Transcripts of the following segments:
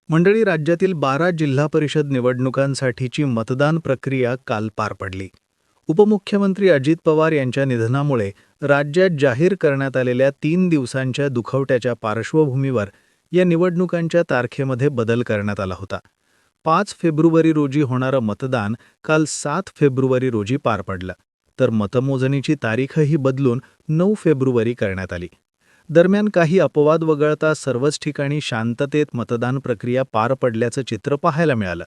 मंडळी, राज्यातील 12 जिल्हा परिषद निवडणुकांसाठीची मतदान प्रक्रिया काल पार पडली. उपमुख्यमंत्री अजित पवार यांच्या निधनामुळे राज्यात जाहीर करण्यात आलेल्या 3 दिवसांच्या दुखवट्याच्या पार्श्वभूमीवर या निवडणुकांच्या तारखेमध्ये बदल करण्यात आला होता. 5 फेब्रुवारी रोजी होणारं मतदान काल 7 फेब्रुवारी रोजी पार पडलं, तर मतमोजणीची तारीखही बदलून 9 फेब्रुवारी करण्यात आली. दरम्यान काही अपवाद वगळता सर्वच ठिकाणी शांततेत मतदान प्रक्रिया पार पडल्याचं चित्र पाहायला मिळालं.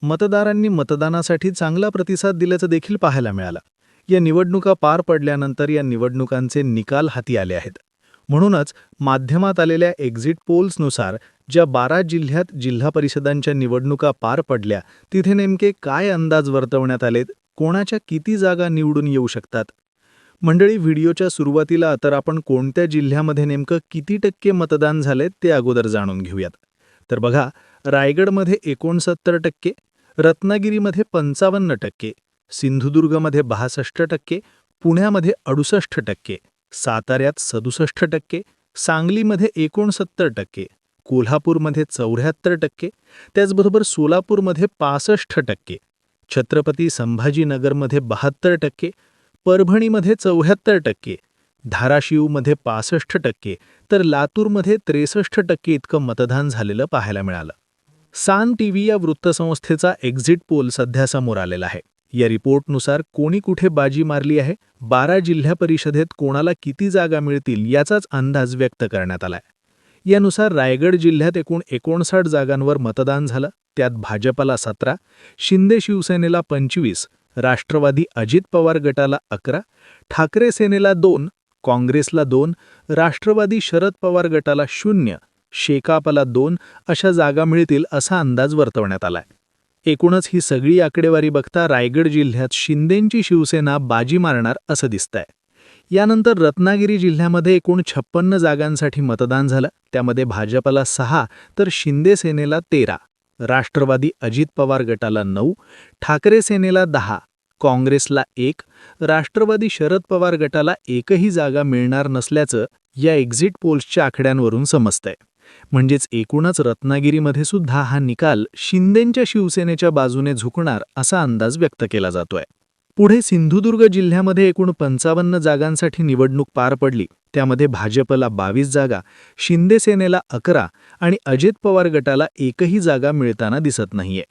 मतदारांनी मतदानासाठी चांगला प्रतिसाद दिल्याचं देखील पाहायला मिळालं. या निवडणुका पार पडल्यानंतर या निवडणुकांचे निकाल हाती आले आहेत. म्हणूनच माध्यमात आलेल्या एक्झिट पोल्सनुसार ज्या 12 जिल्ह्यात जिल्हा परिषदांच्या निवडणुका पार पडल्या, तिथे नेमके काय अंदाज वर्तवण्यात आलेत, कोणाच्या किती जागा निवडून येऊ शकतात? मंडळी, व्हिडिओच्या सुरुवातीला तर आपण कोणत्या जिल्ह्यामध्ये नेमकं किती टक्के मतदान झाले ते अगोदर जाणून घेऊयात. तर बघा, रायगडमध्ये 69%, रत्नागिरीमध्ये 55%, सिंधुदुर्गमध्ये 62%, पुण्यामध्ये 68%, साताऱ्यात 67%, सांगलीमध्ये 69%, कोल्हापूरमध्ये 74%, त्याचबरोबर सोलापूरमध्ये 65%, छत्रपती संभाजीनगरमध्ये 72%, परभणीमध्ये 74%, धाराशिवमध्ये 65%, तर लातूरमध्ये 63% इतकं मतदान झालेलं पाहायला मिळालं. सान टीव्ही या वृत्तसंस्थेचा एक्झिट पोल सध्या समोर आलेला आहे. या रिपोर्टनुसार कोणी कुठे बाजी मारली आहे, 12 जिल्हा परिषदेत कोणाला किती जागा मिळतील याचाच अंदाज व्यक्त करण्यात आलाय. यानुसार रायगड जिल्ह्यात एकूण 59 जागांवर मतदान झालं. त्यात भाजपला 17, शिंदे शिवसेनेला 25, राष्ट्रवादी अजित पवार गटाला 11, ठाकरे सेनेला 2, काँग्रेसला 2, राष्ट्रवादी शरद पवार गटाला 0, शेकापला 2 अशा जागा मिळतील असा अंदाज वर्तवण्यात आलाय. एकूणच ही सगळी आकडेवारी बघता रायगड जिल्ह्यात शिंदेंची शिवसेना बाजी मारणार असं दिसतंय. यानंतर रत्नागिरी जिल्ह्यामध्ये एकूण 56 जागांसाठी मतदान झालं. त्यामध्ये भाजपला 6, तर शिंदे सेनेला 13, राष्ट्रवादी अजित पवार गटाला 9, ठाकरे सेनेला 10, काँग्रेसला 1, राष्ट्रवादी शरद पवार गटाला एकही जागा मिळणार नसल्याचं या एक्झिट पोल्सच्या आकड्यांवरून समजतंय. म्हणजेच एकूणच रत्नागिरीमध्ये सुद्धा हा निकाल शिंदेंच्या शिवसेनेच्या बाजूने झुकणार असा अंदाज व्यक्त केला जातोय. पुढे सिंधुदुर्ग जिल्ह्यामध्ये एकूण 55 जागांसाठी निवडणूक पार पडली. त्यामध्ये भाजपला 22 जागा, शिंदे सेनेला 11 आणि अजित पवार गटाला एकही जागा मिळताना दिसत नाहीये.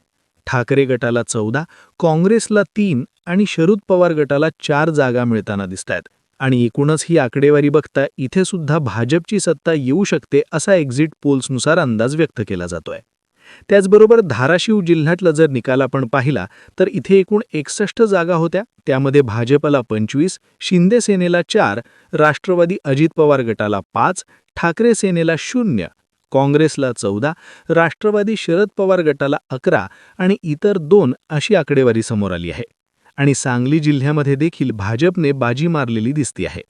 ठाकरे गटाला 14, काँग्रेसला 3 आणि शरद पवार गटाला 4 जागा मिळताना दिसतायत. आणि एकूणच ही आकडेवारी बघता इथे सुद्धा भाजपची सत्ता येऊ शकते असा एक्झिट पोल्सनुसार अंदाज व्यक्त केला जातोय. त्याचबरोबर धाराशिव जिल्ह्यातला जर निकाल आपण पाहिला तर इथे एकूण 61 जागा होत्या. त्यामध्ये भाजपला 25, शिंदे सेनेला 4, राष्ट्रवादी अजित पवार गटाला 5, ठाकरे सेनेला 0, काँग्रेसला 14, राष्ट्रवादी शरद पवार गटाला 11 आणि इतर 2 अशी आकडेवारी समोर आली आहे. आणि सांगली जिल्ह्यामध्ये देखील भाजपने बाजी मारलेली दिसते आहे.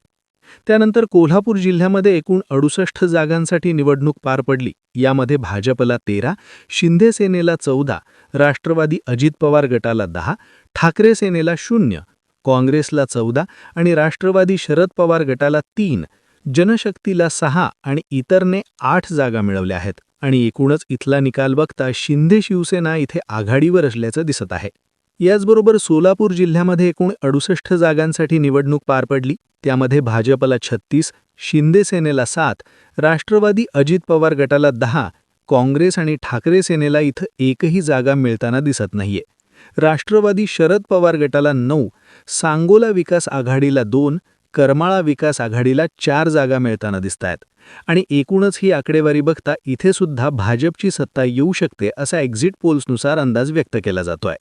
त्यानंतर कोल्हापूर जिल्ह्यामध्ये एकूण 68 जागांसाठी निवडणूक पार पडली. यामध्ये भाजपला 13, शिंदे सेनेला 14, राष्ट्रवादी अजित पवार गटाला 10, ठाकरे सेनेला 0, काँग्रेसला 14 आणि राष्ट्रवादी शरद पवार गटाला 3, जनशक्तीला 6 आणि इतरने 8 जागा मिळवल्या आहेत. आणि एकूणच इथला निकाल बघता शिंदे शिवसेना इथे आघाडीवर असल्याचं दिसत आहे. याचबरोबर सोलापूर जिल्ह्यामध्ये एकूण 68 जागांसाठी निवडणूक पार पडली. त्यामध्ये भाजपला 36, शिंदे सेनेला 7, राष्ट्रवादी अजित पवार गटाला 10, काँग्रेस आणि ठाकरे सेनेला इथं एकही जागा मिळताना दिसत नाहीये. राष्ट्रवादी शरद पवार गटाला 9, सांगोला विकास आघाडीला 2, करमाळा विकास आघाडीला 4 जागा मिळताना दिसतायत. आणि एकूणच ही आकडेवारी बघता इथे सुद्धा भाजपची सत्ता येऊ शकते असा एक्झिट पोल्सनुसार अंदाज व्यक्त केला जातोय.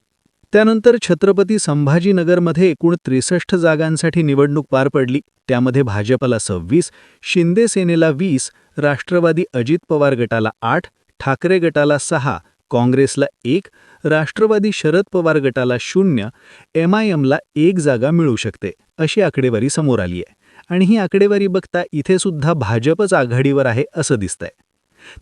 त्यानंतर छत्रपती संभाजीनगरमध्ये एकूण 63 जागांसाठी निवडणूक पार पडली. त्यामध्ये भाजपला 26, शिंदे सेनेला 20, राष्ट्रवादी अजित पवार गटाला 8, ठाकरे गटाला 6, काँग्रेसला 1, राष्ट्रवादी शरद पवार गटाला 0, MIMला 1 जागा मिळू शकते अशी आकडेवारी समोर आली आहे. आणि ही आकडेवारी बघता इथे सुद्धा भाजपच आघाडीवर आहे असं दिसतंय.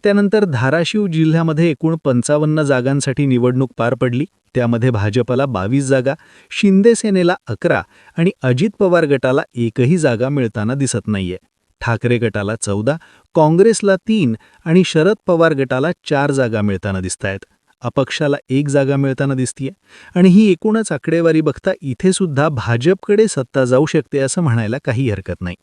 त्यानंतर धाराशिव जिल्ह्यामध्ये एकूण 55 जागांसाठी निवडणूक पार पडली. त्यामध्ये भाजपला 22 जागा, शिंदे सेनेला 11 आणि अजित पवार गटाला एकही जागा मिळताना दिसत नाहीये. ठाकरे गटाला 14, काँग्रेसला 3 आणि शरद पवार गटाला 4 जागा मिळताना दिसतायत. अपक्षाला 1 जागा मिळताना दिसतीये आणि ही एकूणच आकडेवारी बघता इथे सुद्धा भाजपकडे सत्ता जाऊ शकते असं म्हणायला काही हरकत नाही.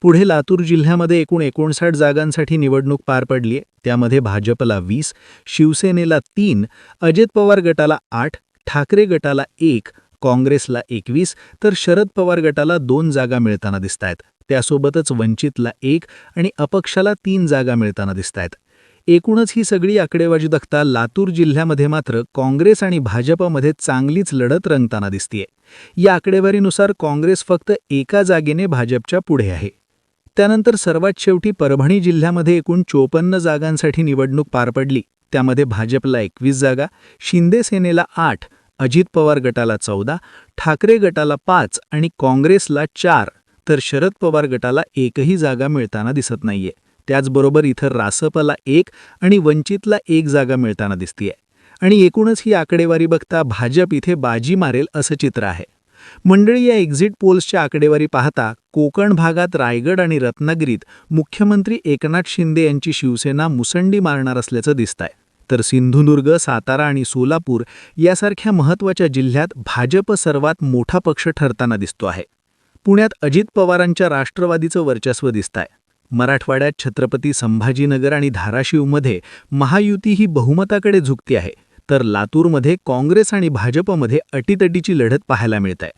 पुढे लातूर जिल्ह्यामध्ये एकूण 59 जागांसाठी निवडणूक पार पडली आहे. त्यामध्ये भाजपला 20, शिवसेनेला 3, अजित पवार गटाला 8, ठाकरे गटाला 1, काँग्रेसला 21 तर शरद पवार गटाला 2 जागा मिळताना दिसतायत. त्यासोबतच वंचितला 1 आणि अपक्षाला 3 जागा मिळताना दिसतायत. एकूणच ही सगळी आकडेवारी बघता लातूर जिल्ह्यामध्ये मात्र काँग्रेस आणि भाजपमध्ये चांगलीच लढत रंगताना दिसतीये. या आकडेवारीनुसार काँग्रेस फक्त 1 जागेने भाजपच्या पुढे आहे. त्यानंतर सर्वात शेवटी परभणी जिल्ह्यामध्ये एकूण 54 जागांसाठी निवडणूक पार पडली. त्यामध्ये भाजपला 21 जागा, शिंदे सेनेला 8, अजित पवार गटाला 14, ठाकरे गटाला 5 आणि काँग्रेसला 4 तर शरद पवार गटाला 1ही जागा मिळताना दिसत नाहीये. त्याचबरोबर इथं रासपला 1 आणि वंचितला 1 जागा मिळताना दिसतीये. आणि एकूणच ही आकडेवारी बघता भाजप इथे बाजी मारेल असं चित्र आहे. मंडळी, या एक्झिट पोल्सच्या आकडेवारी पाहता कोकण भागात रायगड आणि रत्नागिरीत मुख्यमंत्री एकनाथ शिंदे यांची शिवसेना मुसंडी मारणार असल्याचं दिसतंय. तर सिंधुदुर्ग, सातारा आणि सोलापूर यासारख्या महत्त्वाच्या जिल्ह्यात भाजप सर्वात मोठा पक्ष ठरताना दिसतो आहे. पुण्यात अजित पवारांच्या राष्ट्रवादीचं वर्चस्व दिसतंय. मराठवाड्यात छत्रपती संभाजीनगर आणि धाराशिवमध्ये महायुती ही बहुमताकडे झुकती आहे. तर लातूरमध्ये काँग्रेस आणि भाजपमध्ये अटीतटीची लढत पाहायला मिळत आहे.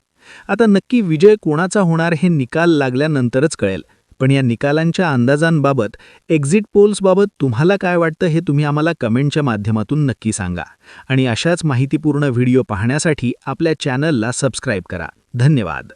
आता नक्की विजय कोणाचा होणार हे निकाल लागल्यानंतरच कळेल. पण या निकालांच्या अंदाजांबाबत, एक्झिट पोल्सबाबत तुम्हाला काय वाटतं हे तुम्ही आम्हाला कमेंटच्या माध्यमातून नक्की सांगा. आणि अशाच माहितीपूर्ण व्हिडिओ पाहण्यासाठी आपल्या चॅनलला सबस्क्राईब करा. धन्यवाद.